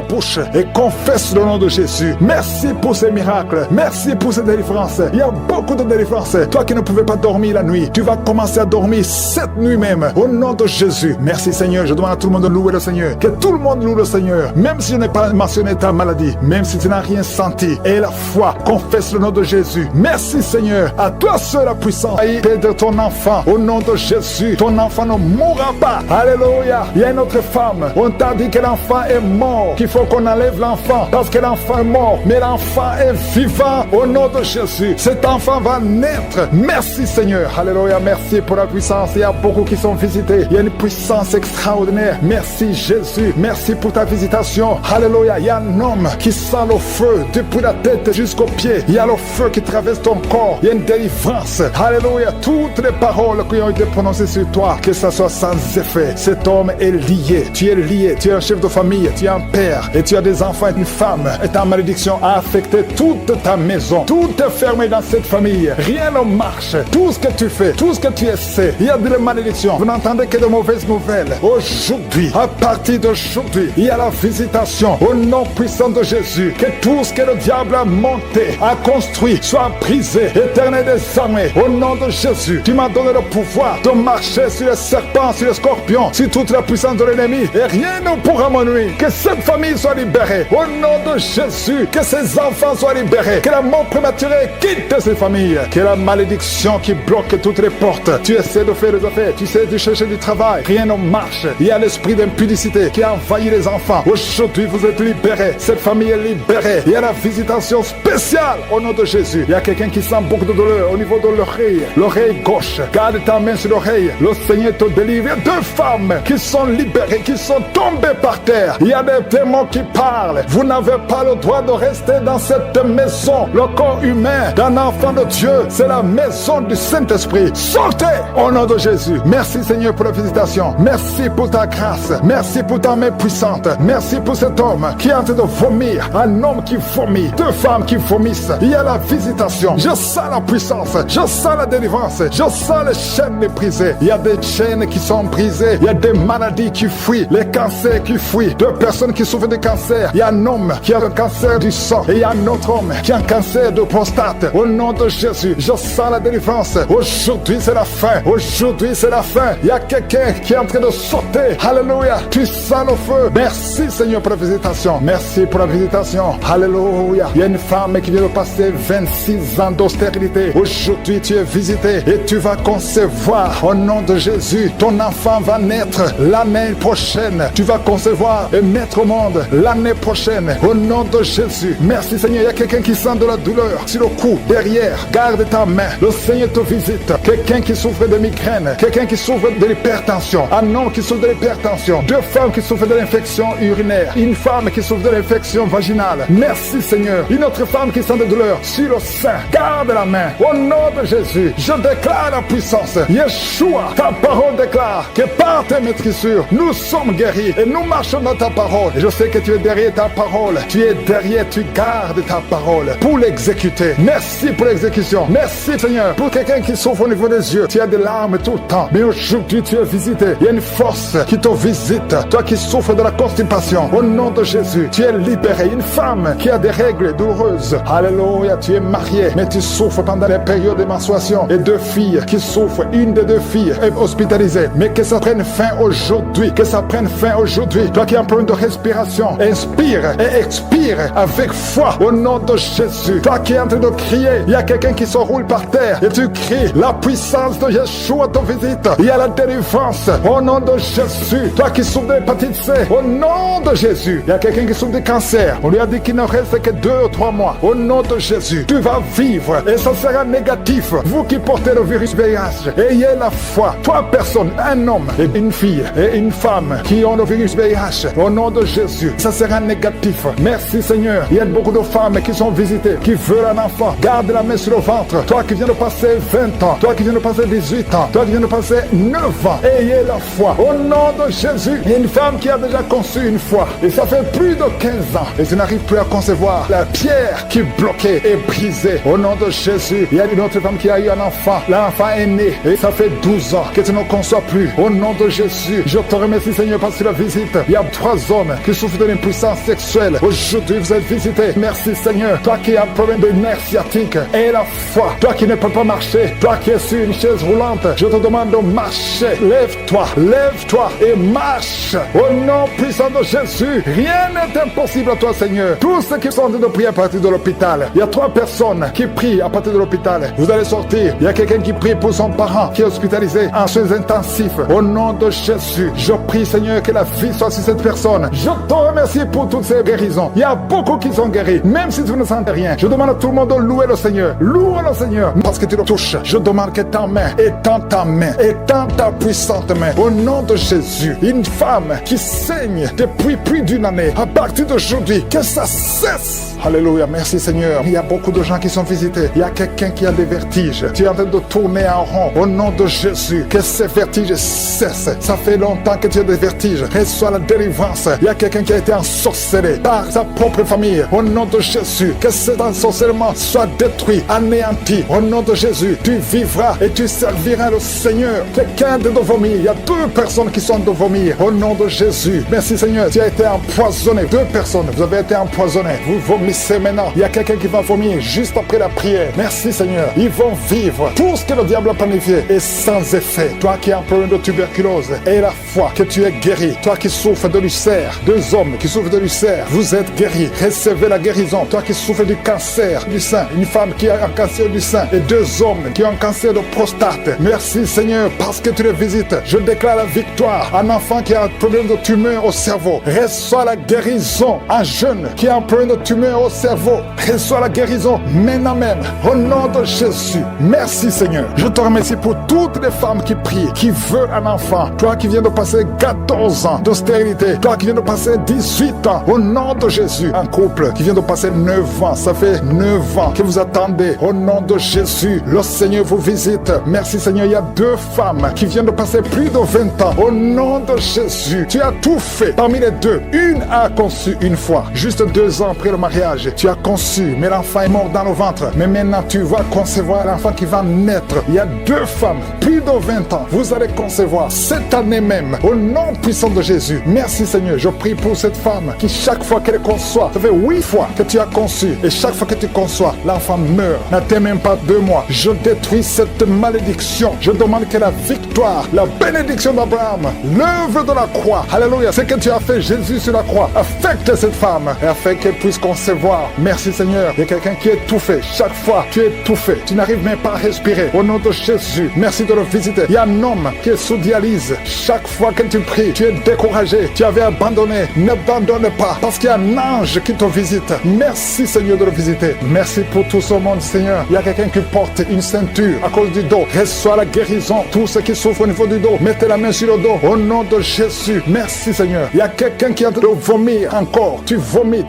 bouche et confesse le nom de Jésus. Merci pour ces miracles. Merci pour ces délivrances. Il y a beaucoup de délivrances. Toi qui ne pouvais pas dormir la nuit, tu vas commencer à dormir cette nuit même. Au nom de Jésus. Merci Seigneur. Je demande à tout le monde de louer le Seigneur. Que tout le monde loue le Seigneur. Même si je n'ai pas mentionné ta maladie, même si tu n'as rien senti. Et la foi, confesse le nom de Jésus. Merci Seigneur. À toi seul la puissance. Aide de ton enfant. Au nom de Jésus. Ton enfant ne mourra pas. Alléluia. Il y a une autre femme. On t'a dit que l'enfant est mort. Qu'il faut qu'on enlève l'enfant. Parce que l'enfant est mort. Mais l'enfant est vivant. Au nom de Jésus. Cet enfant va naître. Merci Seigneur. Alléluia. Merci pour la puissance. Il y a beaucoup qui sont visités. Il y a une puissance extraordinaire. Merci Jésus. Merci pour ta visitation. Alléluia. Il y a un homme qui sent le feu depuis la tête jusqu'aux pieds. Il y a le feu qui traverse ton corps. Il y a une délivrance. Alléluia. Toutes les paroles qui ont été prononcées sur toi, que ça soit sans effet. Cet homme est lié. Tu es lié. Tu es un chef de famille. Tu es un père. Et tu as des enfants et une femme. Et ta malédiction a affecté toute ta maison. Tout est fermé dans cette famille. Rien ne marche. Tout ce que tu fais, tout ce que tu essaies, il y a de la malédiction. Vous n'entendez que de mauvaises nouvelles. Aujourd'hui, à partir d'aujourd'hui, il y a la visitation au nom puissant de Jésus. Que tout ce que le diable a monté, a construit, soit brisé. Éternel des armées, au nom de Jésus, tu m'as donné le pouvoir de marcher sur les serpents, sur les scorpions, sur toute la puissance de l'ennemi. Et rien ne pourra me nuire. Que cette famille soit libérée. Au nom de Jésus, que ses enfants soient libérés. Que la mort prématurée quitte ces familles. Que la malédiction qui bloque toutes les portes. Tu essaies de faire des affaires, tu essaies de chercher du travail. Rien ne marche. Il y a l'esprit d'impudicité qui a envahi les enfants. Aujourd'hui, vous êtes libérés. Cette famille est libérée. Il y a la visitation spéciale au nom de Jésus. Il y a quelqu'un qui sent beaucoup de douleur au niveau de l'oreille. L'oreille gauche. Garde ta main sur l'oreille. Le Seigneur te délivre. Il y a deux femmes qui sont libérées, qui sont tombées par terre. Il y a des démons qui parlent. Vous n'avez pas le droit de rester dans cette maison. Le corps humain d'un enfant de Dieu, c'est la maison du Saint-Esprit. Sortez au nom de Jésus. Merci Seigneur pour la visitation. Merci pour ta grâce. Merci pour ta main puissante. Merci pour cet homme qui est en train de vomir. Un homme qui vomit. Deux femmes qui vomissent. Il y a la visitation. Je sens la puissance. Je sens la délivrance. Je sens les chaînes brisées. Il y a des chaînes qui sont brisées. Il y a des maladies qui fuient. Les cancers qui fuient. Deux personnes qui souffrent de cancer. Il y a un homme qui a un cancer du sang. Et il y a un autre homme qui a un cancer de prostate. Au nom de Jésus, je sens la délivrance. Aujourd'hui, c'est la fin. Aujourd'hui, c'est la fin. Il y a quelqu'un qui est en train de sauter. Alléluia. Tu sens le feu. Merci, Seigneur, pour la visitation. Merci pour la visitation. Alléluia. Il y a une femme qui vient de passer 26 ans d'austérité. Aujourd'hui, tu es visité et tu vas concevoir. Au nom de Jésus, ton enfant va naître l'année prochaine. Tu vas concevoir et mettre au monde l'année prochaine. Au nom de Jésus. Merci, Seigneur. Il y a quelqu'un qui sent de la douleur sur le cou, derrière. Garde ta main. Le Seigneur te visite. Quelqu'un qui souffre de migraine. Quelqu'un qui souffre de l'hypertension. Un homme qui souffre de l'hypertension. Deux femmes qui souffrent de l'infection urinaire. Une femme qui souffre de l'infection vaginale. Merci Seigneur. Une autre femme qui sent de douleur sur le sein. Garde la main. Au nom de Jésus, je déclare la puissance. Yeshua, ta parole déclare que par tes maîtrissures, nous sommes guéris et nous marchons dans ta parole. Et je sais que tu es derrière ta parole. Tu es derrière, tu gardes ta parole pour l'exécuter. Merci pour l'exécution. Merci Seigneur. Pour quelqu'un qui souffre au niveau des yeux, tu as des larmes tout le temps. Mais aujourd'hui, tu es visité. Il y a une force qui te visite. Toi qui souffres de la constipation, au nom de Jésus, tu es libéré. Une femme qui a des règles douloureuses. Alléluia, tu es marié, mais tu souffres pendant les périodes de menstruation. Et deux filles qui souffrent. Une des deux filles est hospitalisée. Mais que ça prenne fin aujourd'hui. Que ça prenne fin aujourd'hui. Toi qui as un problème de respiration, inspire et expire avec foi au nom de Jésus. Toi qui es en train de crier, il y a quelqu'un qui se roule par terre et tu cries, la puissance de Yeshua te visite. Il y a la délivrance au nom de Jésus. Toi qui souffres de l'hépatite C, au nom de Jésus. Il y a quelqu'un qui souffre de cancer. On lui a dit qu'il ne reste que 2 ou 3 mois. foi. Au nom de Jésus, tu vas vivre et ça sera négatif. Vous qui portez le virus VIH, ayez la foi. 3 personnes, un homme et une fille et une femme qui ont le virus VIH, au nom de Jésus, ça sera négatif. Merci Seigneur. Il y a beaucoup de femmes qui sont visitées, qui veulent un enfant. Garde la main sur le ventre. Toi qui viens de passer 20 ans, toi qui viens de passer 18 ans, toi qui viens de passer 9 ans, ayez la foi. Au nom de Jésus, il y a une femme qui a déjà conçu une fois et ça fait plus de 15 ans et tu n'arrives plus à concevoir. La pierre qui bloquait est brisée. Au nom de Jésus, il y a une autre femme qui a eu un enfant. L'enfant est né et ça fait 12 ans que tu ne conçois plus. Au nom de Jésus, je te remercie Seigneur parce que la visite. Il y a 3 hommes qui souffrent de l'impuissance sexuelle. Aujourd'hui, vous êtes visités. Merci Seigneur. Toi qui as un problème de nerfs sciatiques, aie la foi. Toi qui ne peux pas marcher, toi qui es sur une chaise roulante, je te demande de marcher. Lève-toi et marche. Au nom puissant de Jésus, rien n'est impossible à toi Seigneur. Tous ceux qui sont en train de prier à partir de l'hôpital, il y a 3 personnes qui prient à partir de l'hôpital. Vous allez sortir. Il y a quelqu'un qui prie pour son parent qui est hospitalisé en soins intensifs. Au nom de Jésus, je prie Seigneur que la vie soit sur cette personne. Je te remercie pour toutes ces guérisons. Il y a beaucoup qui sont guéris, même si tu ne sens rien. Je demande à tout le monde de louer le Seigneur. Loue le Seigneur parce que tu le touches. Je demande que ta main étend ta main, étend ta puissante main. Au nom de Jésus, une femme qui saigne depuis plus d'une année, à partir d'aujourd'hui, que ça cesse. Alléluia, merci Seigneur. Il y a beaucoup de gens qui sont visités. Il y a quelqu'un qui a des vertiges. Tu es en train de tourner en rond. Au nom de Jésus, que ces vertiges cessent. Ça fait longtemps que tu as des vertiges. Reçois la délivrance. Il y a quelqu'un qui a été ensorcelé par sa propre famille. Au nom de Jésus, que cet ensorcellement soit détruit, anéanti. Au nom de Jésus, tu vivras et tu serviras le Seigneur. Quelqu'un de vomir. Il y a 2 personnes qui sont de vomir. Au nom de Jésus, merci Seigneur. Tu as été empoisonné. 2 personnes, vous avez été empoisonnés. Vous vomissez maintenant. Il y a quelqu'un qui va vomir juste après la prière. Merci Seigneur. Ils vont vivre. Tout ce que le diable a planifié est sans effet. Toi qui as un problème de tuberculose, aie la foi que tu es guéri. Toi qui souffres de l'ulcère, 2 hommes qui souffrent de l'ulcère, vous êtes guéris. Recevez la guérison. Toi qui souffres du cancer du sein, une femme qui a un cancer du sein et 2 hommes qui ont un cancer de prostate. Merci Seigneur parce que tu les visites. Je déclare la victoire. Un enfant qui a un problème de tumeur au cerveau, reçoit la guérison. Un jeune qui a un problème de tumeur au cerveau, reçoit la guérison maintenant même. Au nom de Jésus, merci Seigneur. Je te remercie pour toutes les femmes qui prient, qui veulent un enfant. Toi qui viens de passer 14 ans de stérilité, toi qui viens de passer 18 ans, au nom de Jésus. Un couple qui vient de passer 9 ans, ça fait 9 ans que vous attendez. Au nom de Jésus, le Seigneur vous visite. Merci Seigneur, il y a 2 femmes qui viennent de passer plus de 20 ans. Au nom de Jésus, tu as tout fait. Parmi les 2, une a conçu une fois, juste 2 ans après le mariage. Tu as conçu, mais l'enfant est mort dans le ventre. Mais maintenant, tu vas concevoir l'enfant qui va naître. Il y a 2 femmes, plus de 20 ans. Vous allez concevoir cette année même, au nom puissant de Jésus. Merci Seigneur, je prie pour cette femme qui chaque fois qu'elle conçoit, ça fait 8 fois que tu as conçu. Et chaque fois que tu conçois, l'enfant meurt. N'attends même pas 2 mois. Je détruis cette malédiction. Je demande que la victoire, la bénédiction d'Abraham, l'œuvre de la croix, alléluia, ce que tu as fait Jésus sur la croix, affecte cette femme et afin qu'elle puisse concevoir. Merci Seigneur. Il y a quelqu'un qui est étouffé. Chaque fois, tu es étouffé. Tu n'arrives même pas à respirer. Au nom de Jésus, merci de le visiter. Il y a un homme qui est sous dialyse. Chaque fois que tu pries, tu es découragé. Tu avais abandonné. N'abandonne pas parce qu'il y a un ange qui te visite. Merci Seigneur de le visiter. Merci pour tout ce monde Seigneur. Il y a quelqu'un qui porte une ceinture à cause du dos. Reçois la guérison. Tous ceux qui souffrent au niveau du dos, mettez la main sur le dos. Au nom de Jésus. Merci Seigneur. Il y a quelqu'un qui est en train de vomir encore. Tu vomis.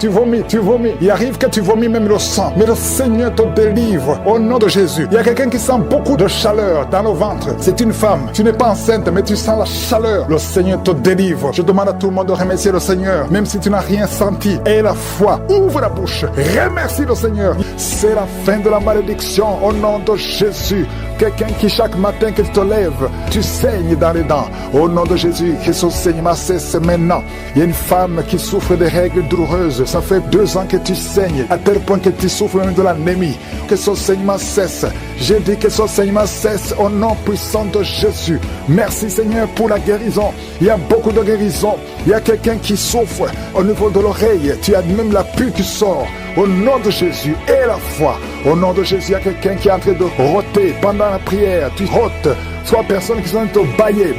Il arrive que tu vomis même le sang. Mais le Seigneur te délivre. Au nom de Jésus. Il y a quelqu'un qui sent beaucoup de chaleur dans le ventre. C'est une femme. Tu n'es pas enceinte, mais tu sens la chaleur. Le Seigneur te délivre. Je demande à tout le monde de remercier le Seigneur. Même si tu n'as rien senti. Aie la foi. Ouvre la bouche. Remercie le Seigneur. C'est la fin de la malédiction. Au nom de Jésus. Quelqu'un qui chaque matin que tu te lèves, tu saignes dans les dents. Au nom de Jésus, que ce saignement cesse maintenant. Il y a une femme qui souffre de règles douloureuses. Ça fait 2 ans que tu saignes, à tel point que tu souffres même de l'anémie. Que ce saignement cesse. J'ai dit que ce saignement cesse au nom puissant de Jésus. Merci Seigneur pour la guérison. Il y a beaucoup de guérison. Il y a quelqu'un qui souffre au niveau de l'oreille. Tu as même la pue qui sort. Au nom de Jésus, et la foi. Au nom de Jésus, il y a quelqu'un qui est en train de rôter pendant la prière. Tu rôtes. 3 personnes qui sont en train de bailler.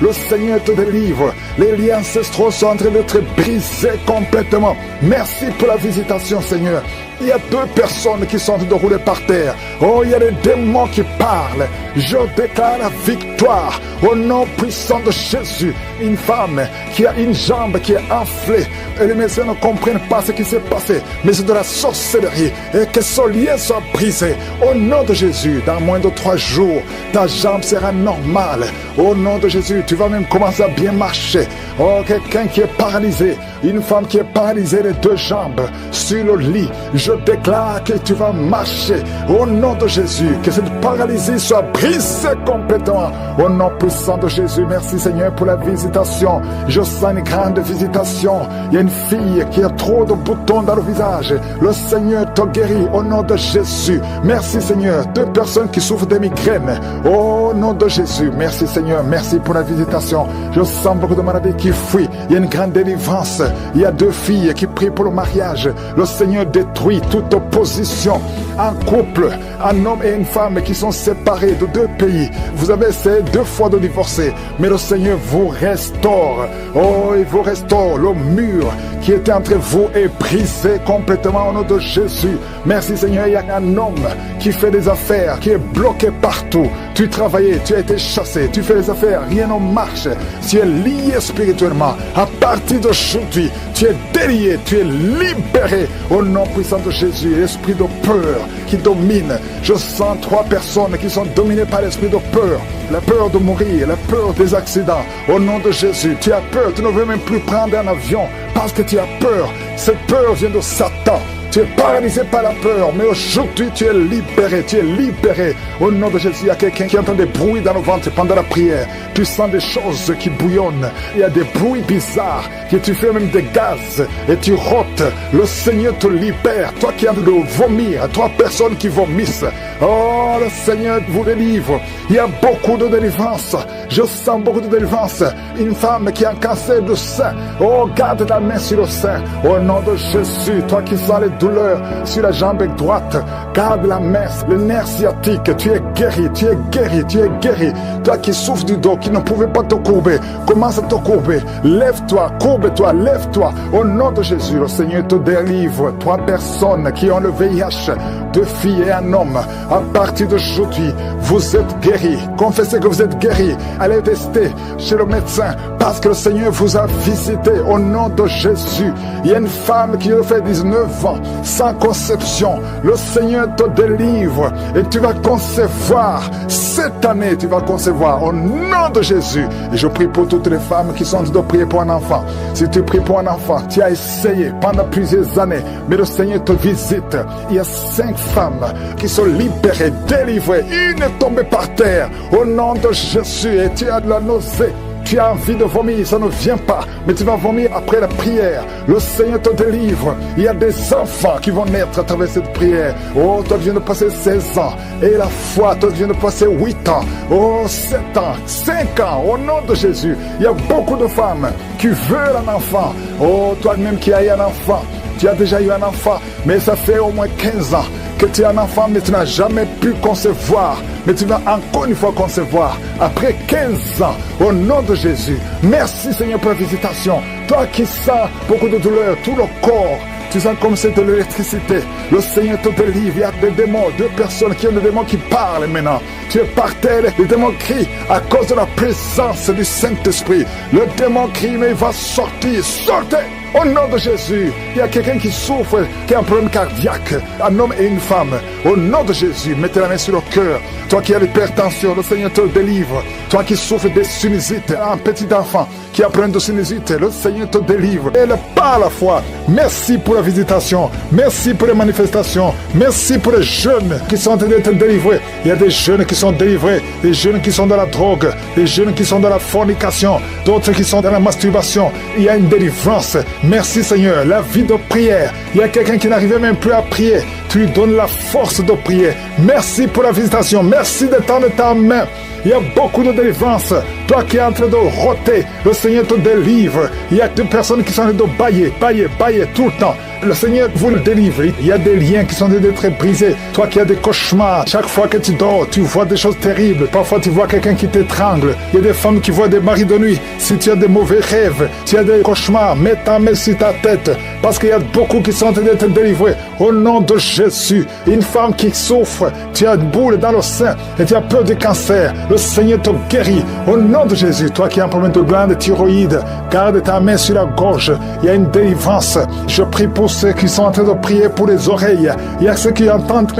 Le Seigneur te délivre. Les liens ancestraux sont en train d'être brisés complètement. Merci pour la visitation, Seigneur. Il y a 2 personnes qui sont en train de rouler par terre. Oh, il y a des démons qui parlent. Je déclare la victoire au nom puissant de Jésus. Une femme qui a une jambe qui est enflée. Et les médecins ne comprennent pas ce qui s'est passé. Mais c'est de la sorcellerie. Et que son lien soit brisé. Au nom de Jésus, dans moins de 3 jours, ta jambe sera normale. Au nom de Jésus, tu vas même commencer à bien marcher. Oh, quelqu'un qui est paralysé. Une femme qui est paralysée les 2 jambes sur le lit. Je déclare que tu vas marcher. Au nom de Jésus, que cette paralysie soit brisée complètement. Au nom puissant de Jésus, merci Seigneur pour la visitation. Je sens une grande visitation. Il y a une fille qui a trop de boutons dans le visage. Le Seigneur te guérit au nom de Jésus. Merci Seigneur. 2 personnes qui souffrent de migraines. Au nom de Jésus, merci Seigneur. Merci pour la visitation. Je sens beaucoup de maladies qui fuient. Il y a une grande délivrance. Il y a 2 filles qui prient pour le mariage. Le Seigneur détruit toute opposition. Un couple, un homme et une femme qui sont séparés de 2 pays. Vous avez essayé 2 fois de divorcer, mais le Seigneur vous restaure. Oh, il vous restaure. Le mur qui était entre vous est brisé complètement au nom de Jésus. Merci Seigneur. Il y a un homme qui fait des affaires, qui est bloqué partout. Tu travaillais, tu as été chassé, tu fais des affaires, rien ne marche. Tu es lié spirituellement. À partir d'aujourd'hui, tu es délié, tu es libéré au nom puissant de Jésus. L'esprit de peur qui domine. Je sens 3 personnes qui sont dominées par l'esprit de peur. La peur de mourir, la peur des accidents. Au nom de Jésus, tu as peur, tu ne veux même plus prendre un avion parce que tu as peur. Cette peur vient de Satan. Tu es paralysé par la peur, mais aujourd'hui tu es libéré, tu es libéré. Au nom de Jésus, il y a quelqu'un qui entend des bruits dans le ventre pendant la prière. Tu sens des choses qui bouillonnent. Il y a des bruits bizarres, que tu fais même des gaz et tu rôtes. Le Seigneur te libère. Toi qui es en train de vomir, 3 personnes qui vomissent. Oh, le Seigneur vous délivre. Il y a beaucoup de délivrance. Je sens beaucoup de délivrance. Une femme qui a un cancer du sein. Oh, garde la main sur le sein. Au nom de Jésus, toi qui sens les douleurs sur la jambe droite, garde la main, le nerf sciatique. Tu es guéri, tu es guéri, tu es guéri. Toi qui souffres du dos, qui ne pouvais pas te courber, commence à te courber. Lève-toi, courbe-toi, lève-toi. Au nom de Jésus, le Seigneur te délivre. 3 personnes qui ont le VIH, 2 filles et un homme. À partir d'aujourd'hui, vous êtes guéris. Confessez que vous êtes guéris. Allez tester chez le médecin parce que le Seigneur vous a visité au nom de Jésus. Il y a une femme qui a fait 19 ans sans conception. Le Seigneur te délivre et tu vas concevoir. Cette année, tu vas concevoir au nom de Jésus. Et je prie pour toutes les femmes qui sont en train de prier pour un enfant. Si tu pries pour un enfant, tu as essayé pendant plusieurs années, mais le Seigneur te visite. Il y a 5 femmes qui sont libérées, délivrées. Une est tombée par terre au nom de Jésus et tu as de la nausée. Tu as envie de vomir, ça ne vient pas, mais tu vas vomir après la prière. Le Seigneur te délivre. Il y a des enfants qui vont naître à travers cette prière. Oh, toi tu viens de passer 16 ans. Et la foi, toi tu viens de passer 8 ans. Oh, 7 ans, 5 ans, au nom de Jésus. Il y a beaucoup de femmes qui veulent un enfant. Oh, toi-même qui as eu un enfant. Tu as déjà eu un enfant, mais ça fait au moins 15 ans que tu es un enfant, mais tu n'as jamais pu concevoir. Mais tu vas encore une fois concevoir après 15 ans, au nom de Jésus. Merci Seigneur pour la visitation. Toi qui sens beaucoup de douleur, tout le corps, tu sens comme c'est de l'électricité. Le Seigneur te délivre. Il y a des démons, 2 personnes qui ont des démons qui parlent maintenant. Tu es par terre, les démons crient à cause de la présence du Saint-Esprit. Le démon crie, mais il va sortir. Sortez! Au nom de Jésus, il y a quelqu'un qui souffre, qui a un problème cardiaque, un homme et une femme. Au nom de Jésus, mettez la main sur le cœur. Toi qui as l'hypertension, le Seigneur te délivre. Toi qui souffres des sinusites, un petit enfant qui a un problème de sinusite, le Seigneur te délivre. Et par la foi, merci pour la visitation, merci pour les manifestations, merci pour les jeunes qui sont en train d'être délivrés. Il y a des jeunes qui sont délivrés, des jeunes qui sont dans la drogue, des jeunes qui sont dans la fornication, d'autres qui sont dans la masturbation. Il y a une délivrance. Merci Seigneur, la vie de prière. Il y a quelqu'un qui n'arrivait même plus à prier. Tu lui donnes la force de prier. Merci pour la visitation. Merci de tendre ta main. Il y a beaucoup de délivrance. Toi qui es en train de rôter, le Seigneur te délivre. Il y a 2 personnes qui sont en train de bailler tout le temps. Le Seigneur vous le délivre. Il y a des liens qui sont en train d'être brisés. Toi qui as des cauchemars, chaque fois que tu dors, tu vois des choses terribles. Parfois tu vois quelqu'un qui t'étrangle. Il y a des femmes qui voient des maris de nuit. Si tu as des mauvais rêves, tu as des cauchemars, mets ta main sur ta tête. Parce qu'il y a beaucoup qui sont en train d'être délivrés. Au nom de Jésus, une femme qui souffre, tu as une boule dans le sein et tu as peur du cancer. Le Seigneur te guérit. Au nom de Jésus, toi qui as un problème de glande thyroïde, garde ta main sur la gorge. Il y a une délivrance. Je prie pour ceux qui sont en train de prier pour les oreilles. Il y a ceux qui entendent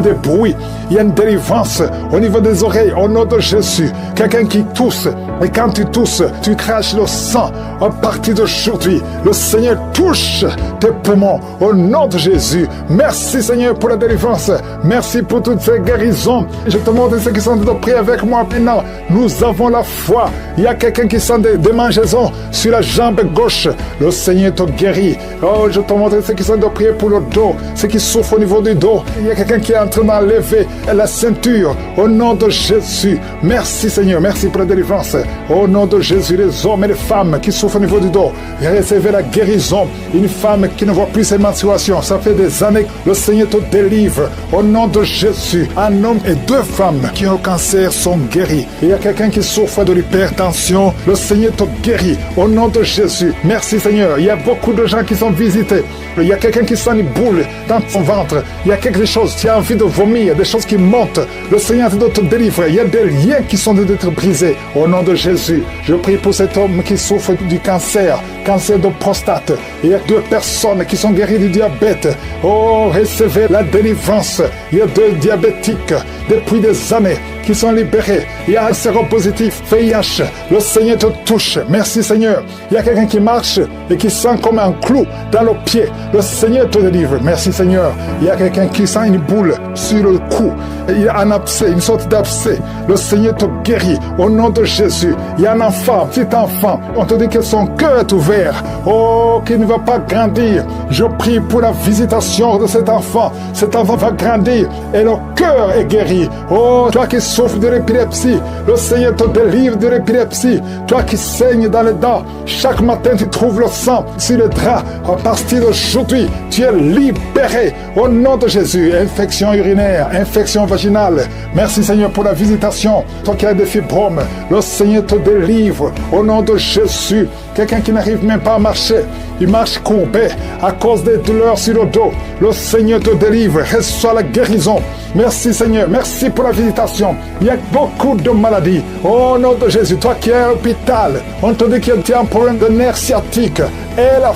des bruits. Il y a une délivrance au niveau des oreilles. Au nom de Jésus, quelqu'un qui tousse. Et quand tu tousses, tu craches le sang. À partir d'aujourd'hui, le Seigneur touche tes poumons. Au nom de Jésus. Merci Seigneur pour la délivrance. Merci pour toutes ces guérisons. Je te montre ceux qui sont en train de prier avec moi maintenant. Nous avons la foi. Il y a quelqu'un qui sent des démangeaisons sur la jambe gauche. Le Seigneur te guérit. Oh, je te montre ceux qui sont en train de prier pour le dos. Ceux qui souffrent au niveau du dos. Il y a quelqu'un qui est en train d'enlever la ceinture. Au nom de Jésus. Merci Seigneur. Merci pour la délivrance. Au nom de Jésus, les hommes et les femmes qui souffrent au niveau du dos, recevez la guérison. Une femme qui ne voit plus ses menstruations, ça fait des années que le Seigneur te délivre. Au nom de Jésus, un homme et deux femmes qui ont le cancer sont guéris. Il y a quelqu'un qui souffre de l'hypertension, le Seigneur te guérit. Au nom de Jésus, merci Seigneur. Il y a beaucoup de gens qui sont visités. Il y a quelqu'un qui sent une boule dans son ventre. Il y a quelque chose, tu as envie de vomir, des choses qui montent. Le Seigneur te délivre. Il y a des liens qui sont d'être brisés. Au nom de Jésus, je prie pour cet homme qui souffre du cancer de prostate. Il y a deux personnes qui sont guéries du diabète. Oh, recevez la délivrance. Il y a deux diabétiques depuis des années qui sont libérés. Il y a un séropositif, VIH. Le Seigneur te touche. Merci Seigneur. Il y a quelqu'un qui marche et qui sent comme un clou dans le pied. Le Seigneur te délivre. Merci Seigneur. Il y a quelqu'un qui sent une boule sur le cou. Il y a un abcès, une sorte d'abcès. Le Seigneur te guérit. Au nom de Jésus. Il y a un enfant, petit enfant. On te dit que son cœur est ouvert. Oh, qu'il ne va pas grandir. Je prie pour la visitation de cet enfant. Cet enfant va grandir et le cœur est guéri. Oh, toi qui souffres de l'épilepsie, le Seigneur te délivre de l'épilepsie. Toi qui saignes dans les dents, chaque matin tu trouves le sang sur le drap. À partir d'aujourd'hui, tu es libéré. Au nom de Jésus, infection urinaire, infection vaginale. Merci Seigneur pour la visitation. Toi qui as des fibromes, le Seigneur te délivre. Au nom de Jésus, quelqu'un qui n'arrive même pas à marcher, il marche courbé à cause des douleurs sur le dos. Le Seigneur te délivre. Reçois la guérison. Merci Seigneur. Merci pour la visitation. Il y a beaucoup de maladies. Au nom de Jésus, toi qui es à l'hôpital, on te dit que tu as un problème de nerf sciatique. Et la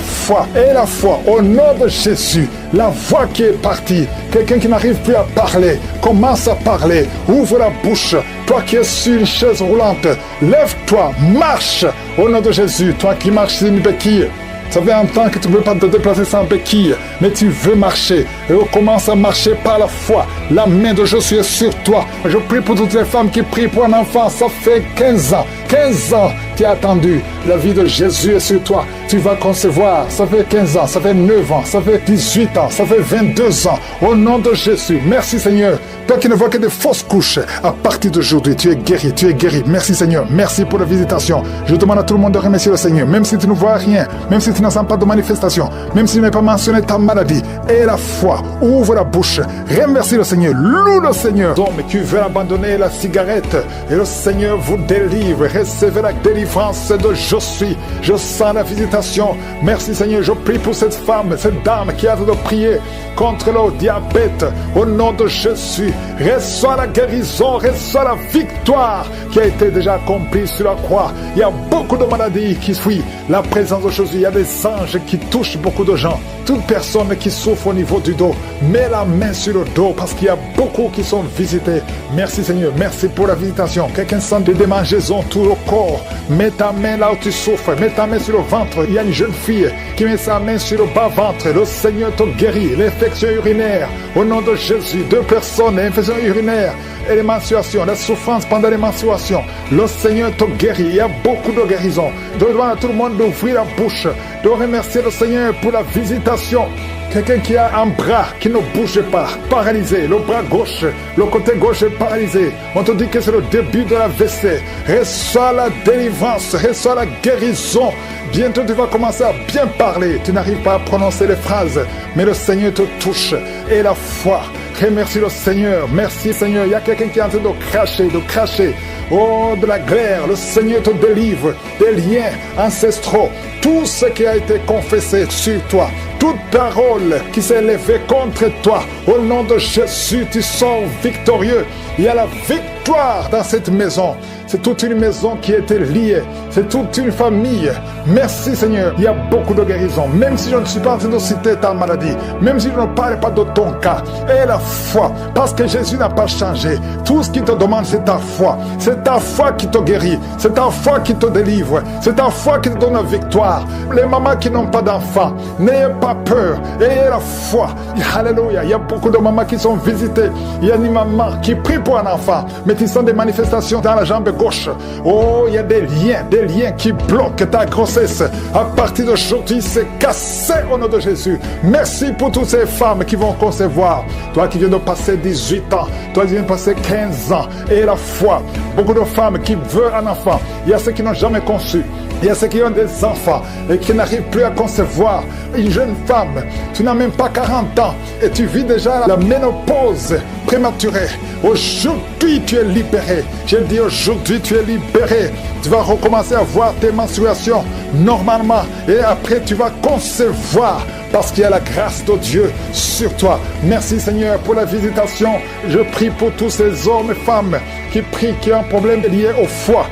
foi, au nom de Jésus, la voix qui est partie, quelqu'un qui n'arrive plus à parler, commence à parler, ouvre la bouche. Toi qui es sur une chaise roulante, lève-toi, marche. Au nom de Jésus, toi qui marches sur une béquille, ça fait un temps que tu ne veux pas te déplacer sans béquille, mais tu veux marcher. Et on commence à marcher par la foi. La main de Jésus est sur toi. Je prie pour toutes les femmes qui prient pour un enfant. Ça fait 15 ans. 15 ans, tu as attendu. La vie de Jésus est sur toi. Tu vas concevoir. Ça fait 15 ans, ça fait 9 ans, ça fait 18 ans, ça fait 22 ans. Au nom de Jésus, merci Seigneur. Toi qui ne vois que des fausses couches, à partir d'aujourd'hui, tu es guéri, tu es guéri. Merci Seigneur, merci pour la visitation. Je demande à tout le monde de remercier le Seigneur, même si tu ne vois rien, même si tu n'en sens pas de manifestation, même si tu n'as pas mentionné ta maladie. Et la foi, ouvre la bouche, remercie le Seigneur, loue le Seigneur. Donc, tu veux abandonner la cigarette et le Seigneur vous délivre. Recevez la délivrance de je sens la visitation. Merci Seigneur, je prie pour cette femme, cette dame qui a de prier contre le diabète. Au nom de Jésus, reçois la guérison, reçois la victoire qui a été déjà accomplie sur la croix. Il y a beaucoup de maladies qui fuient la présence de Jésus. Il y a des anges qui touchent beaucoup de gens. Toute personne qui souffre au niveau du dos, mets la main sur le dos parce qu'il y a beaucoup qui sont visités. Merci Seigneur, merci pour la visitation. Quelqu'un sent des démangeaisons tout le corps, mets ta main là où tu souffres, mets ta main sur le ventre. Il y a une jeune fille qui met sa main sur le bas-ventre. Le Seigneur te guérit. L'infection urinaire, au nom de Jésus. 2 personnes, infection urinaire et les menstruations, la souffrance pendant les menstruations. Le Seigneur te guérit. Il y a beaucoup de guérisons. Je demande à tout le monde d'ouvrir la bouche, de remercier le Seigneur pour la visitation. Quelqu'un qui a un bras qui ne bouge pas, paralysé, le bras gauche, le côté gauche est paralysé. On te dit que c'est le début de la l'AVC. Reçois la délivrance, reçois la guérison Bientôt, tu vas commencer à bien parler. Tu n'arrives pas à prononcer les phrases, mais le Seigneur te touche. Et la foi, remercie le Seigneur. Merci Seigneur. Il y a quelqu'un qui est en train de cracher. Oh, de la glaire. Le Seigneur te délivre des liens ancestraux. Tout ce qui a été confessé sur toi, toute parole qui s'est élevée contre toi, au nom de Jésus, tu sors victorieux. Il y a la victoire dans cette maison. C'est toute une maison qui était liée. C'est toute une famille. Merci Seigneur. Il y a beaucoup de guérisons. Même si je ne suis pas en train de citer ta maladie, même si je ne parle pas de ton cas, et la foi, parce que Jésus n'a pas changé. Tout ce qu'il te demande, c'est ta foi. C'est ta foi qui te guérit. C'est ta foi qui te délivre. C'est ta foi qui te donne la victoire. Les mamans qui n'ont pas d'enfants, n'ayez pas peur. Ayez la foi. Alléluia. Il y a beaucoup de mamans qui sont visitées. Il y a une maman qui prie pour un enfant, mais qui sont des manifestations dans la jambe gauche. Oh, il y a des liens qui bloquent ta grossesse. À partir d'aujourd'hui, c'est cassé au nom de Jésus. Merci pour toutes ces femmes qui vont concevoir. Toi qui viens de passer 18 ans, toi qui viens de passer 15 ans, et la foi. Beaucoup de femmes qui veulent un enfant. Il y a ceux qui n'ont jamais conçu. Il y a ceux qui ont des enfants et qui n'arrivent plus à concevoir. Une jeune femme, tu n'as même pas 40 ans et tu vis déjà la ménopause prématurée. Aujourd'hui, tu es libéré. Je dis aujourd'hui, tu es libéré. Tu vas recommencer à voir tes menstruations normalement et après, tu vas concevoir parce qu'il y a la grâce de Dieu sur toi. Merci Seigneur pour la visitation. Je prie pour tous ces hommes et femmes qui prient, qui ont un problème lié au foie.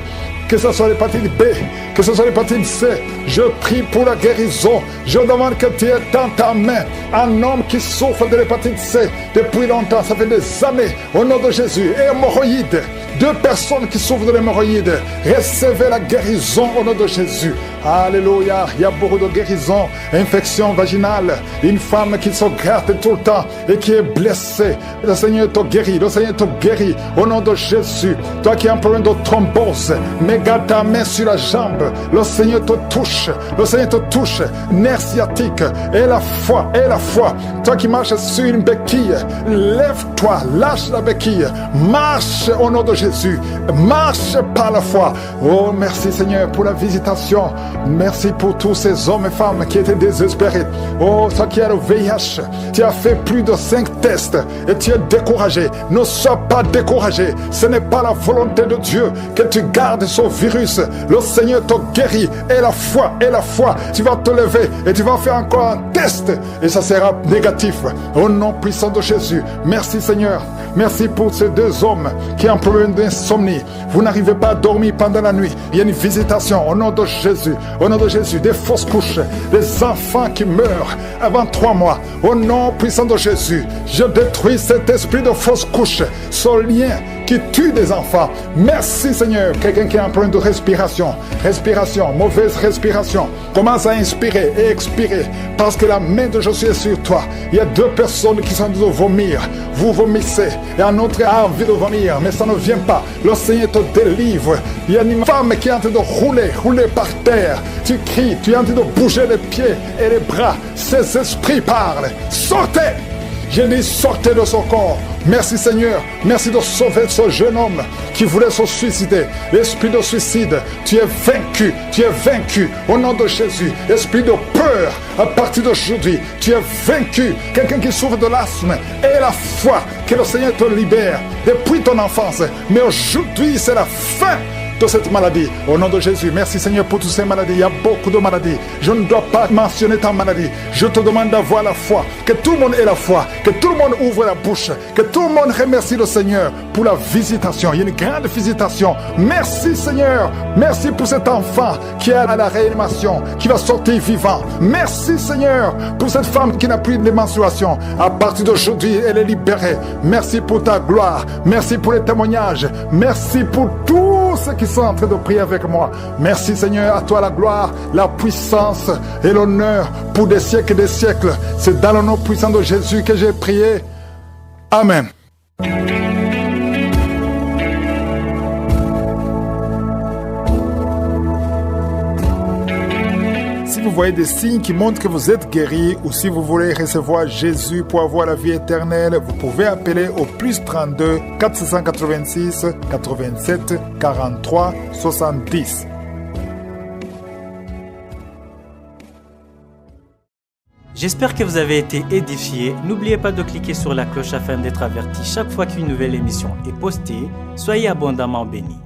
Que ce soit l'hépatite B, que ce soit l'hépatite C, je prie pour la guérison. Je demande que tu aies dans ta main un homme qui souffre de l'hépatite C depuis longtemps, ça fait des années, au nom de Jésus. Et hémorroïdes, 2 personnes qui souffrent de l'hémorroïde, recevez la guérison au nom de Jésus. Alléluia, il y a beaucoup de guérisons, infection vaginale, une femme qui se gratte tout le temps et qui est blessée. Le Seigneur te guérit, le Seigneur te guérit au nom de Jésus. Toi qui as un problème de thrombose, mais garde ta main sur la jambe, le Seigneur te touche, le Seigneur te touche, nerf sciatique, et la foi. Toi qui marches sur une béquille, lève-toi, lâche la béquille, marche au nom de Jésus, marche par la foi. Oh, merci Seigneur pour la visitation. Merci pour tous ces hommes et femmes qui étaient désespérés. Oh, toi qui as le VIH, tu as fait plus de 5 tests et tu es découragé. Ne sois pas découragé. Ce n'est pas la volonté de Dieu que tu gardes ce virus. Le Seigneur te guérit. Et la foi. Tu vas te lever et tu vas faire encore un test et ça sera négatif. Au nom puissant de Jésus. Merci Seigneur. Merci pour ces 2 hommes qui ont un problème d'insomnie. Vous n'arrivez pas à dormir pendant la nuit. Il y a une visitation au nom de Jésus. Au nom de Jésus, des fausses couches, des enfants qui meurent avant 3 mois. Au nom puissant de Jésus, je détruis cet esprit de fausses couches, ce lien qui tue des enfants. Merci Seigneur. Quelqu'un qui a un problème de respiration, mauvaise respiration, commence à inspirer et expirer parce que la main de Jésus est sur toi. Il y a 2 personnes qui sont en train de vomir. Vous vomissez et un autre a envie de vomir, mais ça ne vient pas. Le Seigneur te délivre. Il y a une femme qui est en train de rouler par terre. Tu cries, tu es en train de bouger les pieds et les bras. Ces esprits parlent. Sortez! Je dis sortez de son corps. Merci Seigneur. Merci de sauver ce jeune homme qui voulait se suicider. L'esprit de suicide, tu es vaincu. Tu es vaincu au nom de Jésus. Esprit de peur, à partir d'aujourd'hui, tu es vaincu. Quelqu'un qui souffre de l'asthme, et la foi que le Seigneur te libère depuis ton enfance. Mais aujourd'hui, c'est la fin de cette maladie. Au nom de Jésus, merci Seigneur pour toutes ces maladies. Il y a beaucoup de maladies. Je ne dois pas mentionner ta maladie. Je te demande d'avoir la foi. Que tout le monde ait la foi. Que tout le monde ouvre la bouche. Que tout le monde remercie le Seigneur pour la visitation. Il y a une grande visitation. Merci Seigneur. Merci pour cet enfant qui est à la réanimation, qui va sortir vivant. Merci Seigneur pour cette femme qui n'a plus de menstruation. À partir d'aujourd'hui, elle est libérée. Merci pour ta gloire. Merci pour les témoignages. Merci pour tous ceux qui sont en train de prier avec moi. Merci Seigneur, à toi la gloire, la puissance et l'honneur pour des siècles et des siècles. C'est dans le nom puissant de Jésus que j'ai prié. Amen. Si vous voyez des signes qui montrent que vous êtes guéri ou si vous voulez recevoir Jésus pour avoir la vie éternelle, vous pouvez appeler au plus 32 486 87 43 70. J'espère que vous avez été édifiés. N'oubliez pas de cliquer sur la cloche afin d'être averti chaque fois qu'une nouvelle émission est postée. Soyez abondamment bénis.